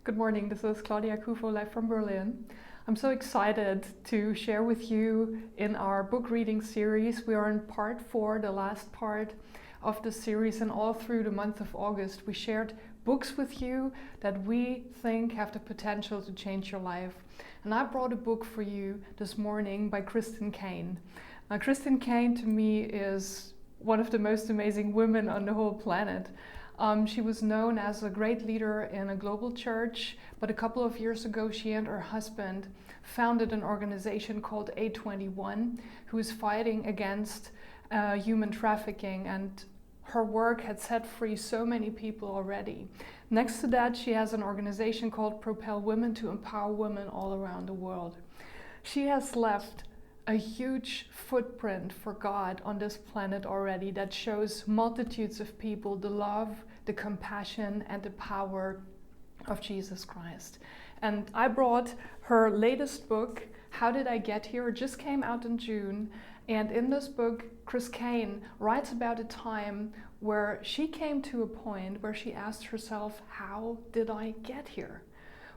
Good morning, this is Claudia Kufo live from Berlin. I'm so excited to share with you in our book reading series. We are in part 4, the last part of the series, and all through the month of August we shared books with you that we think have the potential to change your life. And I brought a book for you this morning by Christine Caine. Christine Caine to me is one of the most amazing women on the whole planet. She was known as a great leader in a global church, but a couple of years ago she and her husband founded an organization called A21, who is fighting against human trafficking, and her work had set free so many people already. Next to that, she has an organization called Propel Women to empower women all around the world. She has left a huge footprint for God on this planet already that shows multitudes of people the love, the compassion, and the power of Jesus Christ. And I brought her latest book, How Did I Get Here? It just came out in June. And in this book, Chris Caine writes about a time where she came to a point where she asked herself, how did I get here?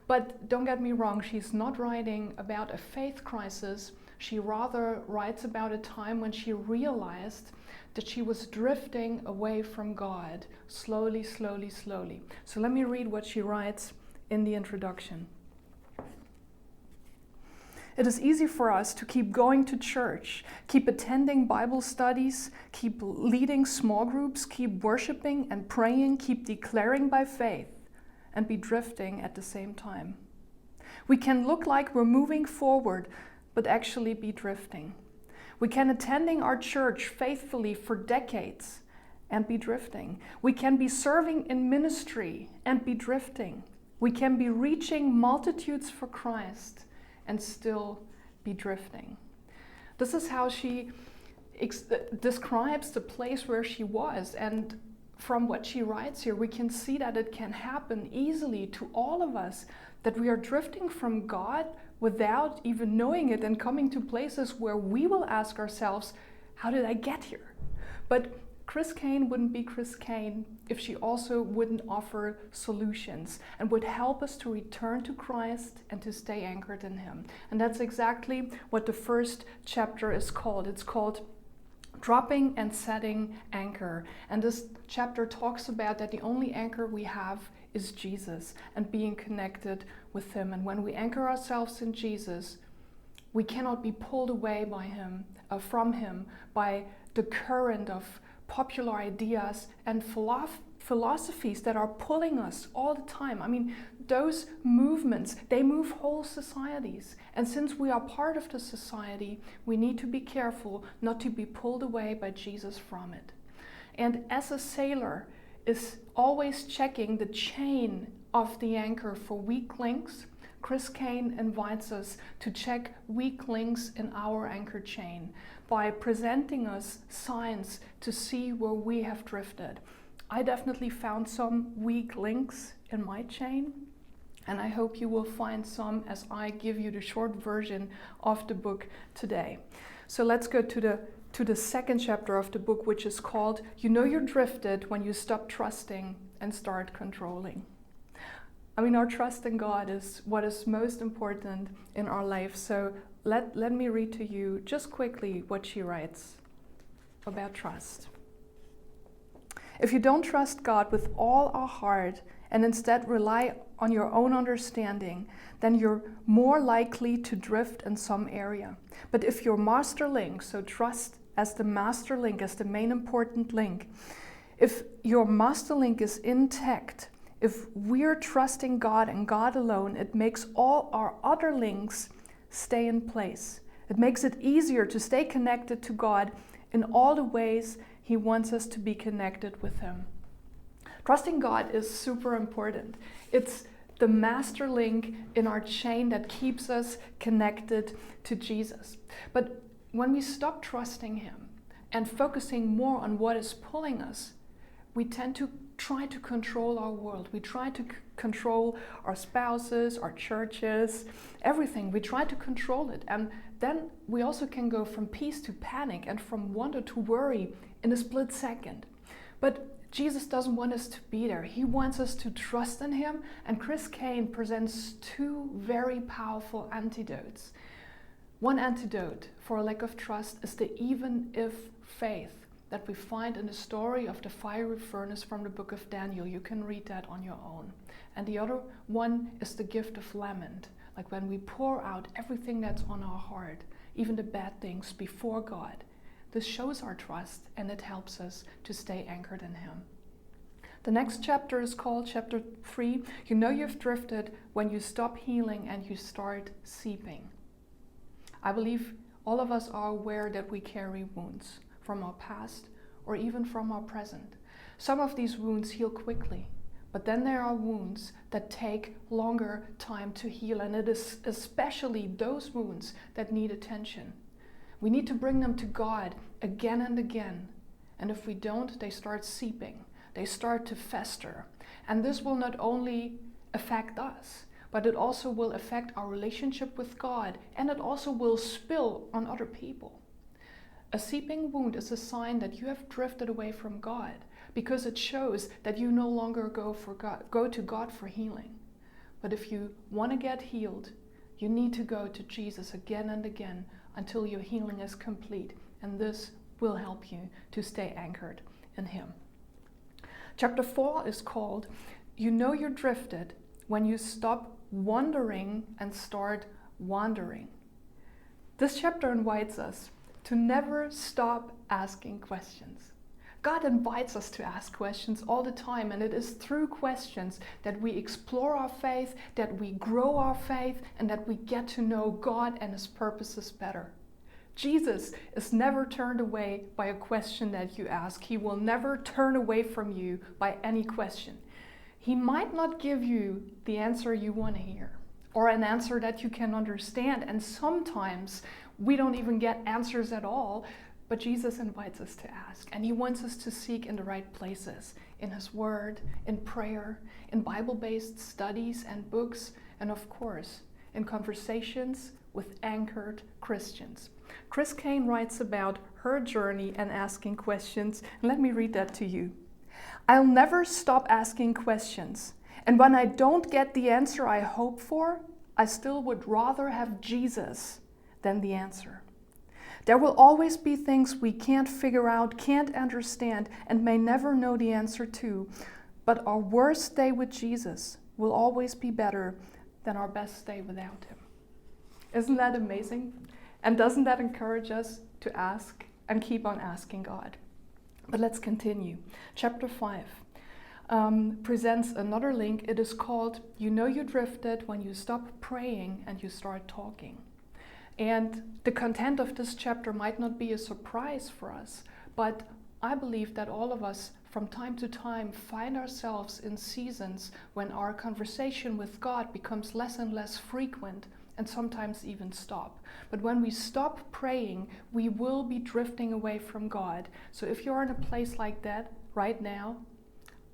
But don't get me wrong, she's not writing about a faith crisis. She rather writes about a time when she realized that she was drifting away from God, slowly. So let me read what she writes in the introduction. It is easy for us to keep going to church, keep attending Bible studies, keep leading small groups, keep worshiping and praying, keep declaring by faith, and be drifting at the same time. We can look like we're moving forward, but actually be drifting. We can attending our church faithfully for decades and be drifting. We can be serving in ministry and be drifting. We can be reaching multitudes for Christ and still be drifting. This is how she describes the place where she was, and from what she writes here, we can see that it can happen easily to all of us, that we are drifting from God without even knowing it and coming to places where we will ask ourselves, how did I get here? But Chris Caine wouldn't be Chris Caine if she also wouldn't offer solutions and would help us to return to Christ and to stay anchored in Him. And that's exactly what the first chapter is called. It's called Dropping and Setting Anchor. And this chapter talks about that the only anchor we have is Jesus and being connected with Him. And when we anchor ourselves in Jesus, we cannot be pulled away by Him, from Him, by the current of popular ideas and philosophies that are pulling us all the time. I mean, those movements, they move whole societies. And since we are part of the society, we need to be careful not to be pulled away by Jesus from it. And as a sailor is always checking the chain of the anchor for weak links, Chris Caine invites us to check weak links in our anchor chain by presenting us signs to see where we have drifted. I definitely found some weak links in my chain, and I hope you will find some as I give you the short version of the book today. So let's go to the second chapter of the book, which is called You Know You're Drifted When You Stop Trusting and Start Controlling. I mean, our trust in God is what is most important in our life. So let me read to you just quickly what she writes about trust. If you don't trust God with all our heart and instead rely on your own understanding, then you're more likely to drift in some area. But if your master link, so trust as the master link, as the main important link, if your master link is intact, if we're trusting God and God alone, it makes all our other links stay in place. It makes it easier to stay connected to God in all the ways He wants us to be connected with Him. Trusting God is super important. It's the master link in our chain that keeps us connected to Jesus. But when we stop trusting Him and focusing more on what is pulling us, we tend to try to control our world. We try to control our spouses, our churches, everything. We try to control it. And then we also can go from peace to panic and from wonder to worry in a split second. But Jesus doesn't want us to be there. He wants us to trust in him. And Chris Caine presents two very powerful antidotes. One antidote for a lack of trust is the even if faith that we find in the story of the fiery furnace from the book of Daniel. You can read that on your own. And the other one is the gift of lament, like when we pour out everything that's on our heart, even the bad things, before God. This shows our trust and it helps us to stay anchored in him. The next chapter is called chapter 3. You know you've drifted when you stop healing and you start seeping. I believe all of us are aware that we carry wounds from our past or even from our present. Some of these wounds heal quickly, but then there are wounds that take longer time to heal, and it is especially those wounds that need attention. We need to bring them to God again and again, and if we don't, they start seeping, they start to fester, and this will not only affect us, but it also will affect our relationship with God, and it also will spill on other people. A seeping wound is a sign that you have drifted away from God, because it shows that you no longer go to God for healing. But if you want to get healed, you need to go to Jesus again and again until your healing is complete, and this will help you to stay anchored in him. Chapter 4 is called, You Know You're Drifted When You Stop Wondering and Start Wandering. This chapter invites us to never stop asking questions. God invites us to ask questions all the time, and it is through questions that we explore our faith, that we grow our faith, and that we get to know God and his purposes better. Jesus is never turned away by a question that you ask. He will never turn away from you by any question. He might not give you the answer you want to hear, or an answer that you can understand, and sometimes we don't even get answers at all, but Jesus invites us to ask, and he wants us to seek in the right places, in his word, in prayer, in Bible-based studies and books, and of course, in conversations with anchored Christians. Chris Caine writes about her journey and asking questions. Let me read that to you. I'll never stop asking questions, and when I don't get the answer I hope for, I still would rather have Jesus than the answer. There will always be things we can't figure out, can't understand, and may never know the answer to, but our worst day with Jesus will always be better than our best day without him. Isn't that amazing? And doesn't that encourage us to ask and keep on asking God? But let's continue. Chapter 5 presents another link. It is called, You Know You Drifted When You Stop Praying and You Start Talking. And the content of this chapter might not be a surprise for us, but I believe that all of us from time to time find ourselves in seasons when our conversation with God becomes less and less frequent and sometimes even stop. But when we stop praying, we will be drifting away from God. So if you're in a place like that right now,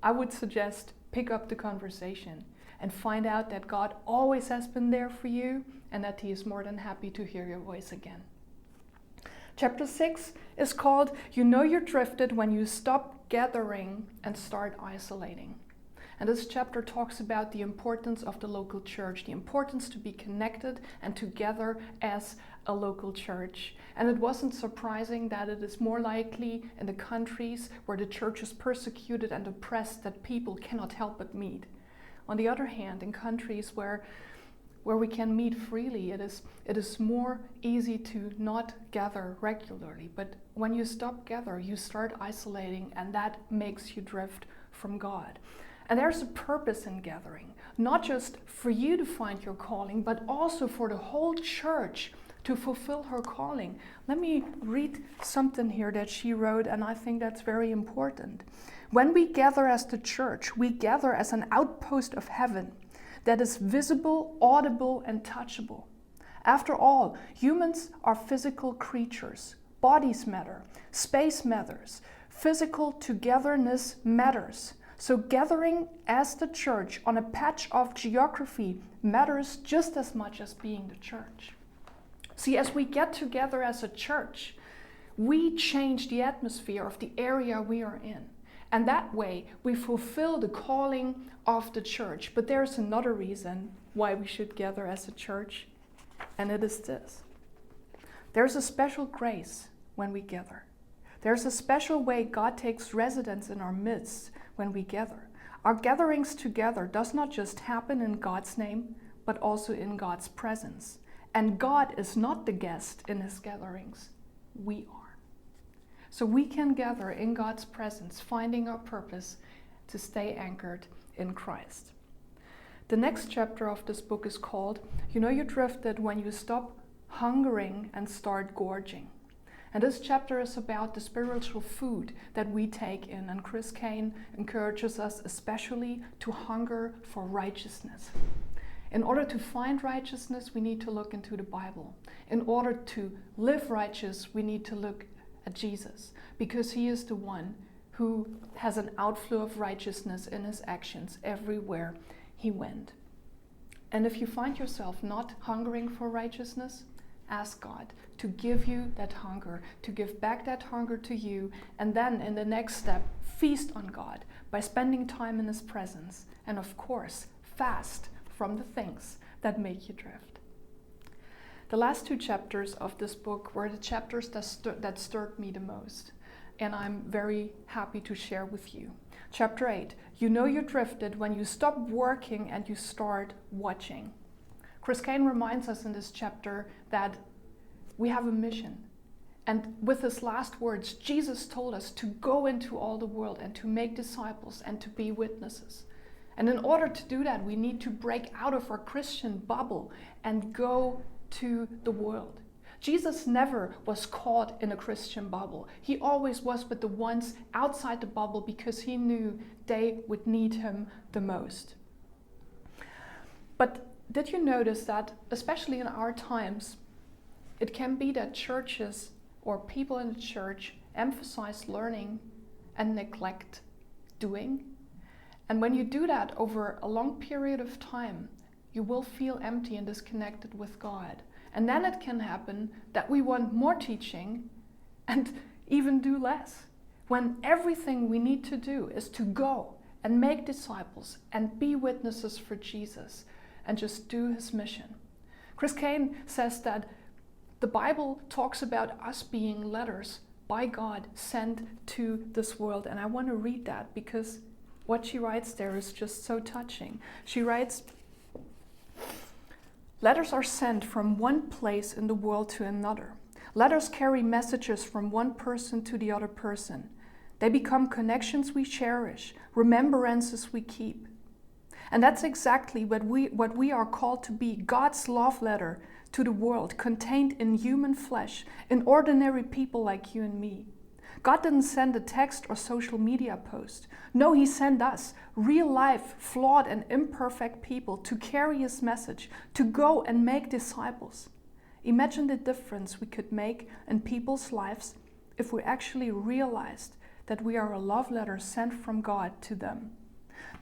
I would suggest pick up the conversation and find out that God always has been there for you and that he is more than happy to hear your voice again. Chapter 6 is called, You Know You're Drifted When You Stop Gathering and Start Isolating. And this chapter talks about the importance of the local church, the importance to be connected and together as a local church. And it wasn't surprising that it is more likely in the countries where the church is persecuted and oppressed that people cannot help but meet. On the other hand, in countries where we can meet freely, it is more easy to not gather regularly. But when you stop gathering, you start isolating, and that makes you drift from God. And there's a purpose in gathering, not just for you to find your calling, but also for the whole church to fulfill her calling. Let me read something here that she wrote, and I think that's very important. When we gather as the church, we gather as an outpost of heaven that is visible, audible, and touchable. After all, humans are physical creatures. Bodies matter. Space matters. Physical togetherness matters. So gathering as the church on a patch of geography matters just as much as being the church. See, as we get together as a church, we change the atmosphere of the area we are in. And that way, we fulfill the calling of the church. But there's another reason why we should gather as a church, and it is this. There's a special grace when we gather. There's a special way God takes residence in our midst when we gather. Our gatherings together does not just happen in God's name, but also in God's presence. And God is not the guest in his gatherings. We are. So we can gather in God's presence, finding our purpose to stay anchored in Christ. The next chapter of this book is called, You Know You Drifted When You Stop Hungering and Start Gorging. And this chapter is about the spiritual food that we take in. And Chris Caine encourages us especially to hunger for righteousness. In order to find righteousness, we need to look into the Bible. In order to live righteous, we need to look at Jesus, because he is the one who has an outflow of righteousness in his actions everywhere he went. And if you find yourself not hungering for righteousness, ask God to give you that hunger, to give back that hunger to you, and then in the next step, feast on God by spending time in his presence, and of course, fast from the things that make you drift. The last two chapters of this book were the chapters that stirred me the most, and I'm very happy to share with you. Chapter 8, You Know You Drifted When You Stop Working and You Start Watching. Chris Caine reminds us in this chapter that we have a mission. And with his last words, Jesus told us to go into all the world and to make disciples and to be witnesses. And in order to do that, we need to break out of our Christian bubble and go to the world. Jesus never was caught in a Christian bubble. He always was with the ones outside the bubble because he knew they would need him the most. But did you notice that, especially in our times, it can be that churches or people in the church emphasize learning and neglect doing? And when you do that over a long period of time, you will feel empty and disconnected with God. And then it can happen that we want more teaching and even do less, when everything we need to do is to go and make disciples and be witnesses for Jesus and just do his mission. Chris Caine says that the Bible talks about us being letters by God sent to this world. And I want to read that because what she writes there is just so touching. She writes, Letters are sent from one place in the world to another. Letters carry messages from one person to the other person. They become connections we cherish, remembrances we keep. And that's exactly what we are called to be, God's love letter to the world, contained in human flesh, in ordinary people like you and me. God didn't send a text or social media post. No, he sent us, real life, flawed and imperfect people, to carry his message, to go and make disciples. Imagine the difference we could make in people's lives if we actually realized that we are a love letter sent from God to them.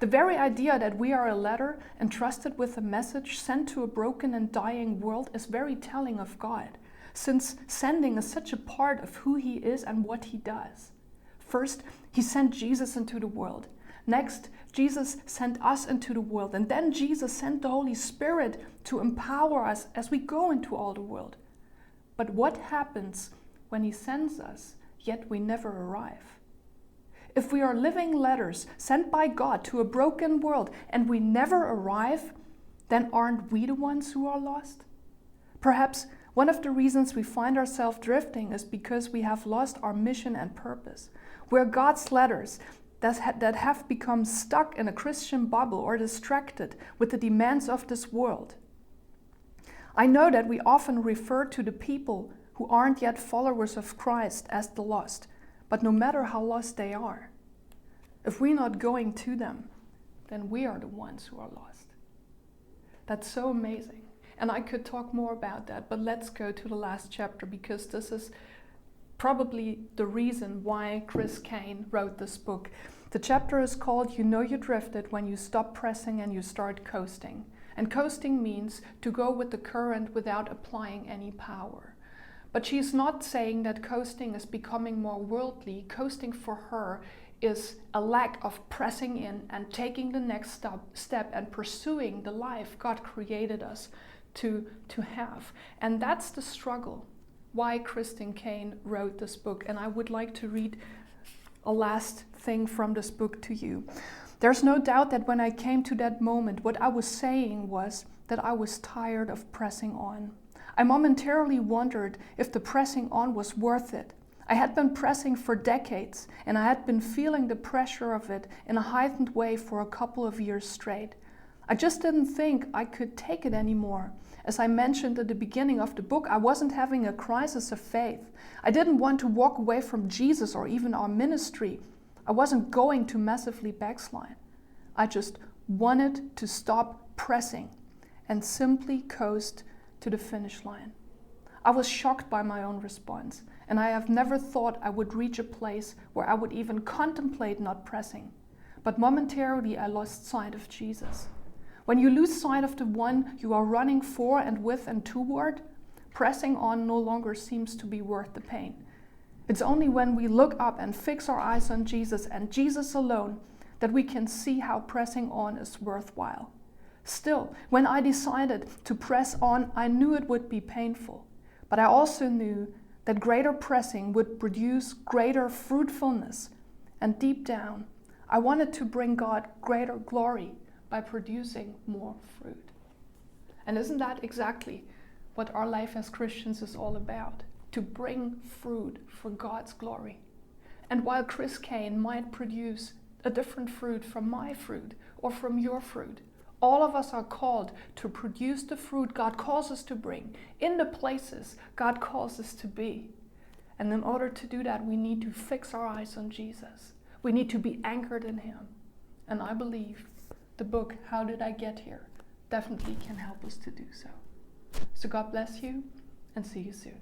The very idea that we are a letter entrusted with a message sent to a broken and dying world is very telling of God, since sending is such a part of who he is and what he does. First, he sent Jesus into the world. Next, Jesus sent us into the world. And then Jesus sent the Holy Spirit to empower us as we go into all the world. But what happens when he sends us, yet we never arrive? If we are living letters sent by God to a broken world and we never arrive, then aren't we the ones who are lost? Perhaps one of the reasons we find ourselves drifting is because we have lost our mission and purpose. We're God's letters that have become stuck in a Christian bubble or distracted with the demands of this world. I know that we often refer to the people who aren't yet followers of Christ as the lost, but no matter how lost they are, if we're not going to them, then we are the ones who are lost. That's so amazing. And I could talk more about that, but let's go to the last chapter, because this is probably the reason why Chris Caine wrote this book. The chapter is called You Know You Drifted When You Stop Pressing and You Start Coasting. And coasting means to go with the current without applying any power. But she's not saying that coasting is becoming more worldly. Coasting for her is a lack of pressing in and taking the next step and pursuing the life God created us to have. And that's the struggle why Christine Caine wrote this book. And I would like to read a last thing from this book to you. There's no doubt that when I came to that moment, what I was saying was that I was tired of pressing on. I momentarily wondered if the pressing on was worth it. I had been pressing for decades, and I had been feeling the pressure of it in a heightened way for a couple of years straight. I just didn't think I could take it anymore. As I mentioned at the beginning of the book, I wasn't having a crisis of faith. I didn't want to walk away from Jesus or even our ministry. I wasn't going to massively backslide. I just wanted to stop pressing and simply coast to the finish line. I was shocked by my own response, and I have never thought I would reach a place where I would even contemplate not pressing. But momentarily I lost sight of Jesus. When you lose sight of the one you are running for and with and toward, pressing on no longer seems to be worth the pain. It's only when we look up and fix our eyes on Jesus and Jesus alone that we can see how pressing on is worthwhile. Still, when I decided to press on, I knew it would be painful, but I also knew that greater pressing would produce greater fruitfulness, and deep down, I wanted to bring God greater glory by producing more fruit. And isn't that exactly what our life as Christians is all about? To bring fruit for God's glory. And while Chris Caine might produce a different fruit from my fruit or from your fruit, all of us are called to produce the fruit God calls us to bring in the places God calls us to be. And in order to do that, we need to fix our eyes on Jesus. We need to be anchored in Him. And I believe the book, How Did I Get Here, definitely can help us to do so. So God bless you, and see you soon.